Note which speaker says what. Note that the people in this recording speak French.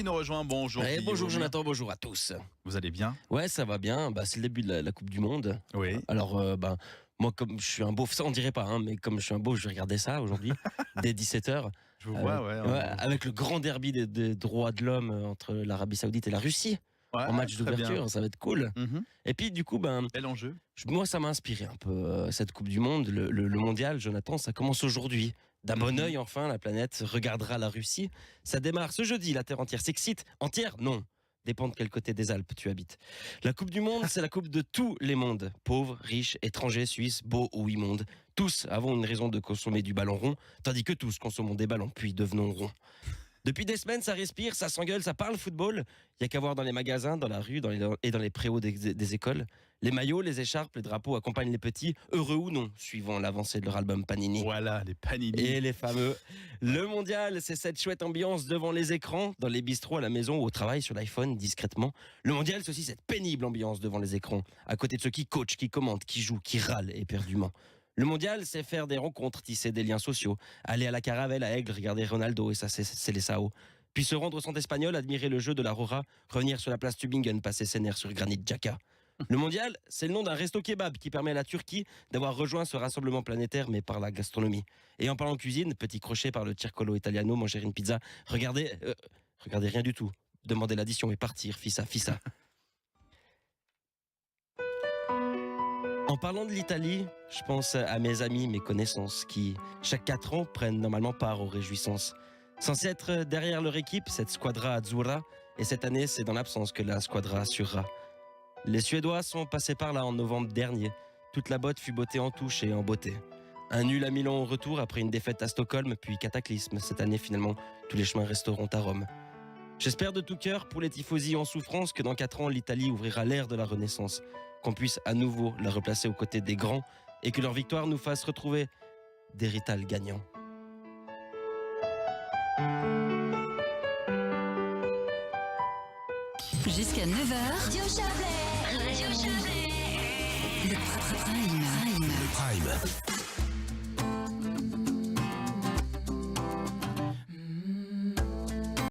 Speaker 1: qui nous rejoint. Bonjour.
Speaker 2: Bonjour
Speaker 1: Guillaume.
Speaker 2: Jonathan, bonjour à tous.
Speaker 1: Vous allez bien?
Speaker 2: Ouais, ça va bien. C'est le début de la Coupe du Monde.
Speaker 1: Oui.
Speaker 2: Alors, moi, comme je suis un beauf, ça on dirait pas, hein, mais comme je suis un beauf, je vais regarder ça aujourd'hui, dès 17h.
Speaker 1: Je vous vois,
Speaker 2: Avec le grand derby des droits de l'homme entre l'Arabie Saoudite et la Russie. En match
Speaker 1: très
Speaker 2: d'ouverture,
Speaker 1: bien.
Speaker 2: ça va être cool.
Speaker 1: Mhm.
Speaker 2: Et puis du coup,
Speaker 1: Quel enjeu?
Speaker 2: moi ça m'a inspiré un peu cette Coupe du Monde, le mondial, Jonathan, ça commence aujourd'hui. D'un bon œil, enfin, la planète regardera la Russie. Ça démarre ce jeudi, la Terre entière s'excite. Entière? Non. Dépend de quel côté des Alpes tu habites. La Coupe du Monde, c'est la Coupe de tous les mondes. Pauvres, riches, étrangers, suisses, beaux ou immondes. Tous avons une raison de consommer du ballon rond, tandis que tous consommons des ballons, puis devenons ronds. Depuis des semaines, ça respire, ça s'engueule, ça parle football. Il y a qu'à voir dans les magasins, dans la rue et dans les préaux des écoles. Les maillots, les écharpes, les drapeaux accompagnent les petits, heureux ou non, suivant l'avancée de leur album Panini.
Speaker 1: Voilà, les panini.
Speaker 2: Et les fameux. Le mondial, c'est cette chouette ambiance devant les écrans, dans les bistrots, à la maison ou au travail, sur l'iPhone, discrètement. Le mondial, c'est aussi cette pénible ambiance devant les écrans, à côté de ceux qui coachent, qui commentent, qui jouent, qui râlent éperdument. Le mondial, c'est faire des rencontres, tisser des liens sociaux, aller à la Caravelle à Aigle, regarder Ronaldo et ça, c'est les Sao. Puis se rendre au centre espagnol, admirer le jeu de la Rora, revenir sur la place Tübingen, passer ses nerfs sur Granit Xhaka. Le mondial, c'est le nom d'un resto kebab qui permet à la Turquie d'avoir rejoint ce rassemblement planétaire, mais par la gastronomie. Et en parlant cuisine, petit crochet par le Circolo Italiano, manger une pizza, regardez rien du tout. Demandez l'addition et partir, fissa. En parlant de l'Italie, je pense à mes amis, mes connaissances, qui, chaque 4 ans, prennent normalement part aux réjouissances. Censé être derrière leur équipe, cette squadra azzurra, et cette année, c'est dans l'absence que la squadra assurera. Les Suédois sont passés par là en novembre dernier. Toute la botte fut bottée en touche et en beauté. Un nul à Milan au retour après une défaite à Stockholm, puis cataclysme. Cette année, finalement, tous les chemins resteront à Rome. J'espère de tout cœur pour les tifosi en souffrance que dans 4 ans, l'Italie ouvrira l'ère de la Renaissance, qu'on puisse à nouveau la replacer aux côtés des grands et que leur victoire nous fasse retrouver des Rital gagnants.
Speaker 3: Jusqu'à 9h. Radio Chablais. Le Prime.